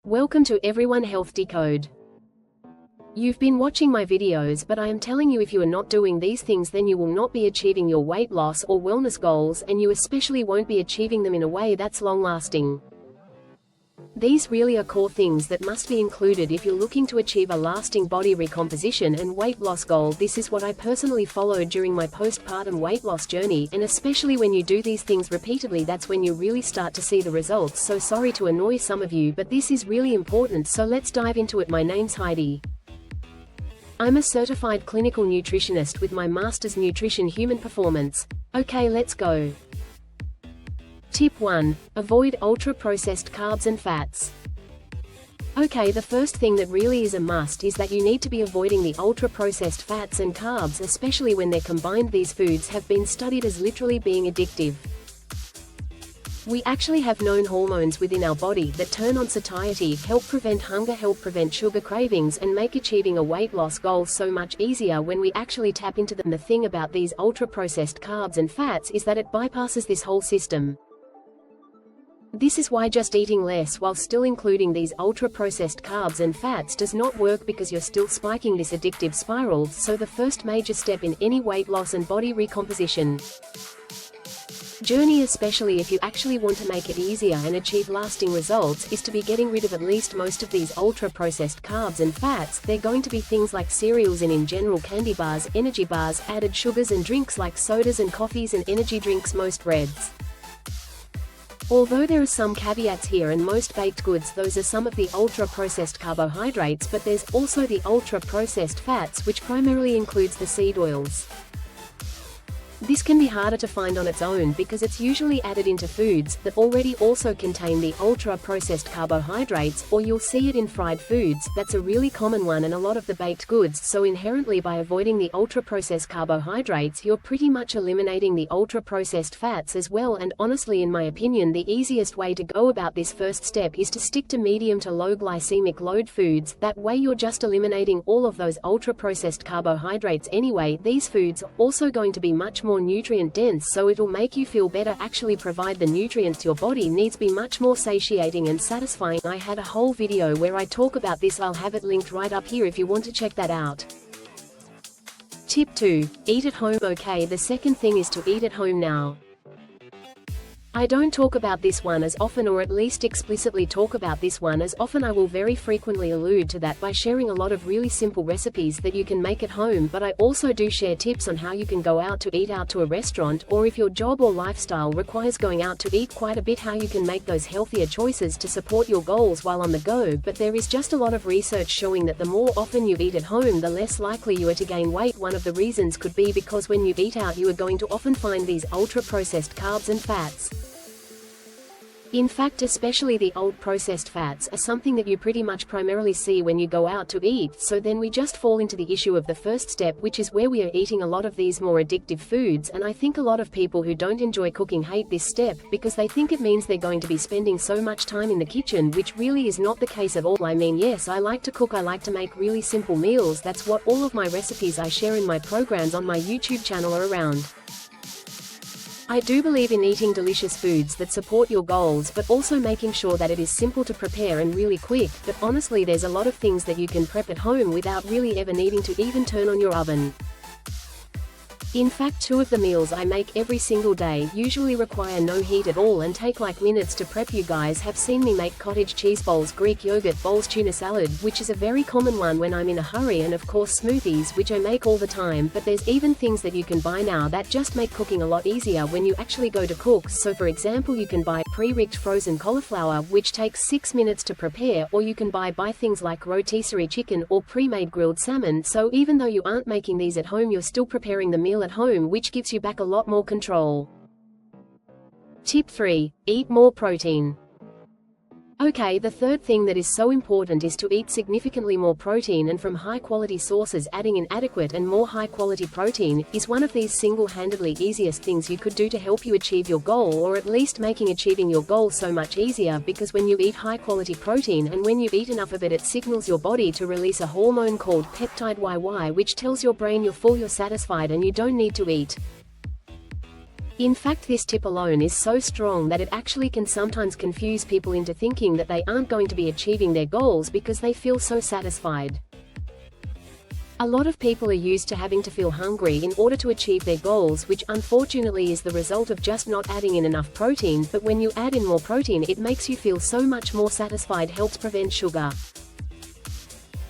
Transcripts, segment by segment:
Welcome to Everyone Health Decode. You've been watching my videos, but I am telling you, if you are not doing these things, then you will not be achieving your weight loss or wellness goals, and you especially won't be achieving them in a way that's long-lasting. These really are core things that must be included if you're looking to achieve a lasting body recomposition and weight loss goal. This is what I personally followed during my postpartum weight loss journey, and especially when you do these things repeatedly, that's when you really start to see the results. So sorry to annoy some of you, but this is really important, so let's dive into it. My name's Heidi. I'm a certified clinical nutritionist with my Master's Nutrition Human Performance. Okay, let's go. Tip 1. Avoid ultra-processed carbs and fats. Okay, the first thing that really is a must is that you need to be avoiding the ultra-processed fats and carbs, especially when they're combined. These foods have been studied as literally being addictive. We actually have known hormones within our body that turn on satiety, help prevent hunger, help prevent sugar cravings, and make achieving a weight loss goal so much easier when we actually tap into them. The thing about these ultra-processed carbs and fats is that it bypasses this whole system. This is why just eating less while still including these ultra-processed carbs and fats does not work, because you're still spiking this addictive spiral. So the first major step in any weight loss and body recomposition journey, especially if you actually want to make it easier and achieve lasting results, is to be getting rid of at least most of these ultra-processed carbs and fats. They're going to be things like cereals and in general candy bars, energy bars, added sugars, and drinks like sodas and coffees and energy drinks, most reds. Although there are some caveats here, and most baked goods, those are some of the ultra-processed carbohydrates, but there's also the ultra-processed fats, which primarily includes the seed oils. This can be harder to find on its own because it's usually added into foods that already also contain the ultra-processed carbohydrates, or you'll see it in fried foods. That's a really common one, and a lot of the baked goods. So inherently, by avoiding the ultra-processed carbohydrates, you're pretty much eliminating the ultra-processed fats as well. And honestly, in my opinion, the easiest way to go about this first step is to stick to medium to low glycemic load foods. That way you're just eliminating all of those ultra-processed carbohydrates anyway. These foods are also going to be much more nutrient dense, so it'll make you feel better, actually provide the nutrients your body needs, be much more satiating and satisfying. I had a whole video where I talk about this. I'll have it linked right up here if you want to check that out. Tip 2. Eat at home. Okay, the second thing is to eat at home now. I don't talk about this one as often, or at least explicitly talk about this one as often. I will very frequently allude to that by sharing a lot of really simple recipes that you can make at home, but I also do share tips on how you can go out to eat out to a restaurant, or if your job or lifestyle requires going out to eat quite a bit, how you can make those healthier choices to support your goals while on the go. But there is just a lot of research showing that the more often you eat at home, the less likely you are to gain weight. One of the reasons could be because when you eat out, you are going to often find these ultra-processed carbs and fats. In fact, especially the ultra-processed fats are something that you pretty much primarily see when you go out to eat. So then we just fall into the issue of the first step, which is where we are eating a lot of these more addictive foods. And I think a lot of people who don't enjoy cooking hate this step because they think it means they're going to be spending so much time in the kitchen, which really is not the case at all. I mean, yes, I like to cook, I like to make really simple meals. That's what all of my recipes I share in my programs on my YouTube channel are around. I do believe in eating delicious foods that support your goals, but also making sure that it is simple to prepare and really quick. But honestly, there's a lot of things that you can prep at home without really ever needing to even turn on your oven. In fact, 2 of the meals I make every single day usually require no heat at all and take like minutes to prep. You guys have seen me make cottage cheese bowls, Greek yogurt bowls, tuna salad, which is a very common one when I'm in a hurry, and of course smoothies, which I make all the time. But there's even things that you can buy now that just make cooking a lot easier when you actually go to cook. So for example, you can buy pre-ricked frozen cauliflower, which takes 6 minutes to prepare, or you can buy things like rotisserie chicken or pre-made grilled salmon. So even though you aren't making these at home, you're still preparing the meal at home, which gives you back a lot more control. Tip 3. Eat more protein. Okay, the third thing that is so important is to eat significantly more protein, and from high-quality sources. Adding in adequate and more high-quality protein is one of these single-handedly easiest things you could do to help you achieve your goal, or at least making achieving your goal so much easier, because when you eat high-quality protein and when you eat enough of it, it signals your body to release a hormone called peptide YY, which tells your brain you're full, you're satisfied, and you don't need to eat. In fact, this tip alone is so strong that it actually can sometimes confuse people into thinking that they aren't going to be achieving their goals because they feel so satisfied. A lot of people are used to having to feel hungry in order to achieve their goals, which unfortunately is the result of just not adding in enough protein, but when you add in more protein it makes you feel so much more satisfied, helps prevent sugar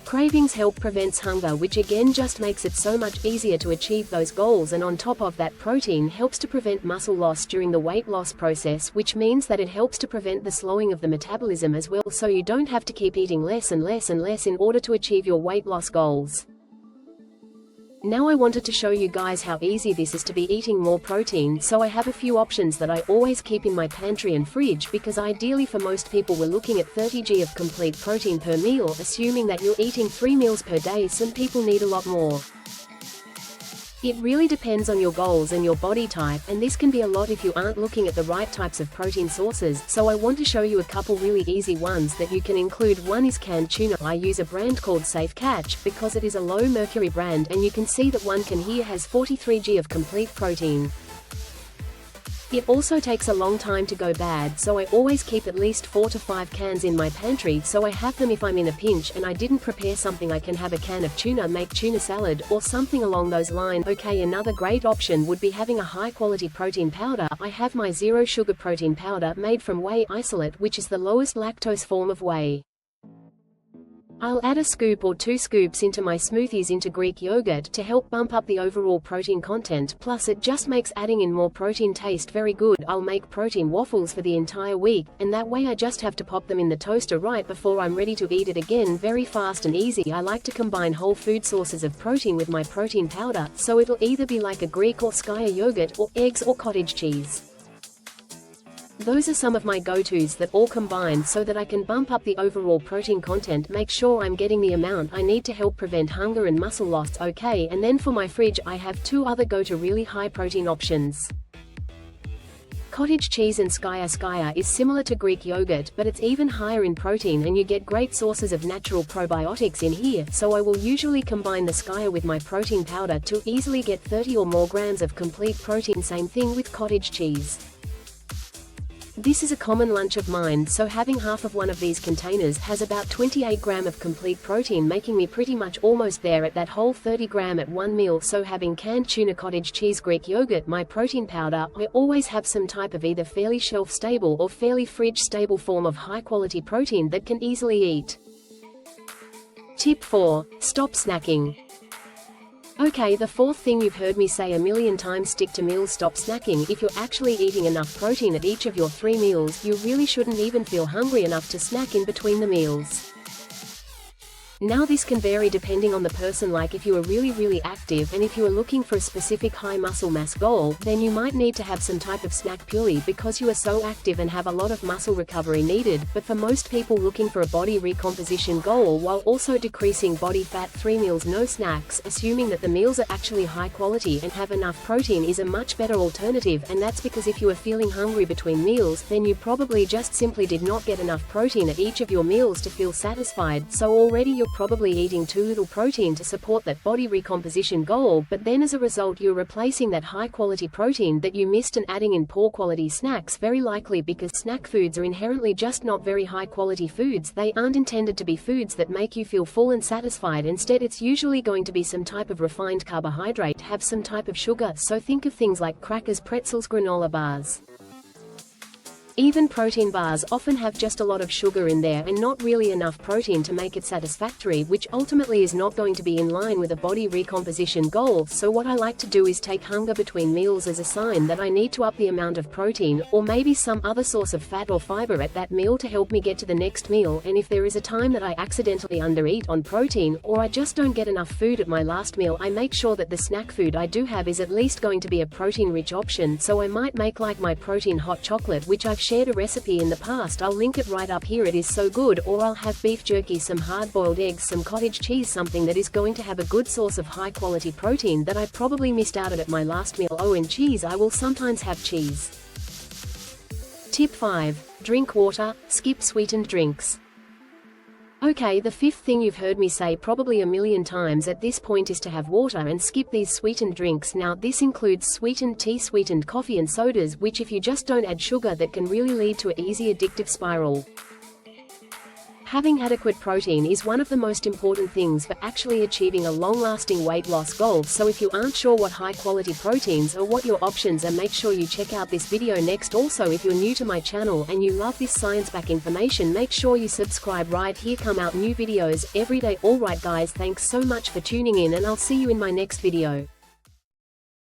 cravings, help prevents hunger, which again just makes it so much easier to achieve those goals, and on top of that, protein helps to prevent muscle loss during the weight loss process, which means that it helps to prevent the slowing of the metabolism as well, so you don't have to keep eating less and less and less in order to achieve your weight loss goals. Now I wanted to show you guys how easy this is to be eating more protein, so I have a few options that I always keep in my pantry and fridge, because ideally for most people we're looking at 30 g of complete protein per meal, assuming that you're eating 3 meals per day. Some people need a lot more. It really depends on your goals and your body type, and this can be a lot if you aren't looking at the right types of protein sources, so I want to show you a couple really easy ones that you can include. One is canned tuna. I use a brand called Safe Catch, because it is a low mercury brand, and you can see that one can here has 43 g of complete protein. It also takes a long time to go bad, so I always keep at least 4 to 5 cans in my pantry, so I have them if I'm in a pinch and I didn't prepare something. I can have a can of tuna, make tuna salad, or something along those lines. Okay, another great option would be having a high quality protein powder. I have my zero sugar protein powder made from whey isolate, which is the lowest lactose form of whey. I'll add a scoop or 2 scoops into my smoothies into Greek yogurt to help bump up the overall protein content, plus it just makes adding in more protein taste very good. I'll make protein waffles for the entire week, and that way I just have to pop them in the toaster right before I'm ready to eat it again. Very fast and easy. I like to combine whole food sources of protein with my protein powder, so it'll either be like a Greek or Skyer yogurt, or eggs or cottage cheese. Those are some of my go-tos that all combine so that I can bump up the overall protein content, make sure I'm getting the amount I need to help prevent hunger and muscle loss. Okay, and then for my fridge I have 2 other go-to really high protein options. Cottage cheese and Skyer. Skyer is similar to Greek yogurt, but it's even higher in protein and you get great sources of natural probiotics in here, so I will usually combine the Skyer with my protein powder to easily get 30 or more grams of complete protein. Same thing with cottage cheese. This is a common lunch of mine, so having half of one of these containers has about 28 grams of complete protein, making me pretty much almost there at that whole 30 grams at one meal. So having canned tuna, cottage cheese, Greek yogurt, my protein powder, I always have some type of either fairly shelf stable or fairly fridge stable form of high quality protein that can easily eat. Tip 4. Stop snacking. Okay, the fourth thing you've heard me say a million times: stick to meals, stop snacking. If you're actually eating enough protein at each of your 3 meals, you really shouldn't even feel hungry enough to snack in between the meals. Now this can vary depending on the person, like if you are really active and if you are looking for a specific high muscle mass goal, then you might need to have some type of snack purely because you are so active and have a lot of muscle recovery needed. But for most people looking for a body recomposition goal while also decreasing body fat, 3 meals no snacks, assuming that the meals are actually high quality and have enough protein, is a much better alternative. And that's because if you are feeling hungry between meals, then you probably just simply did not get enough protein at each of your meals to feel satisfied, so already you're probably eating too little protein to support that body recomposition goal. But then as a result you're replacing that high quality protein that you missed and adding in poor quality snacks, very likely because snack foods are inherently just not very high quality foods. They aren't intended to be foods that make you feel full and satisfied. Instead it's usually going to be some type of refined carbohydrate, have some type of sugar, so think of things like crackers, pretzels, granola bars. Even protein bars often have just a lot of sugar in there and not really enough protein to make it satisfactory, which ultimately is not going to be in line with a body recomposition goal. So what I like to do is take hunger between meals as a sign that I need to up the amount of protein, or maybe some other source of fat or fiber at that meal to help me get to the next meal. And if there is a time that I accidentally undereat on protein, or I just don't get enough food at my last meal, I make sure that the snack food I do have is at least going to be a protein-rich option. So I might make like my protein hot chocolate, which I've shared a recipe in the past. I'll link it right up here, it is so good. Or I'll have beef jerky, some hard-boiled eggs, some cottage cheese, something that is going to have a good source of high quality protein that I probably missed out at my last meal. Oh, and cheese, I will sometimes have cheese. Tip 5. Drink water, skip sweetened drinks. Okay, the fifth thing you've heard me say probably a million times at this point is to have water and skip these sweetened drinks. Now this includes sweetened tea, sweetened coffee and sodas, which if you just don't add sugar, that can really lead to an easy addictive spiral. Having adequate protein is one of the most important things for actually achieving a long-lasting weight loss goal, so if you aren't sure what high-quality proteins or what your options are, make sure you check out this video next. Also, if you're new to my channel and you love this science-backed information, make sure you subscribe. Right here come out new videos every day. Alright guys, thanks so much for tuning in, and I'll see you in my next video.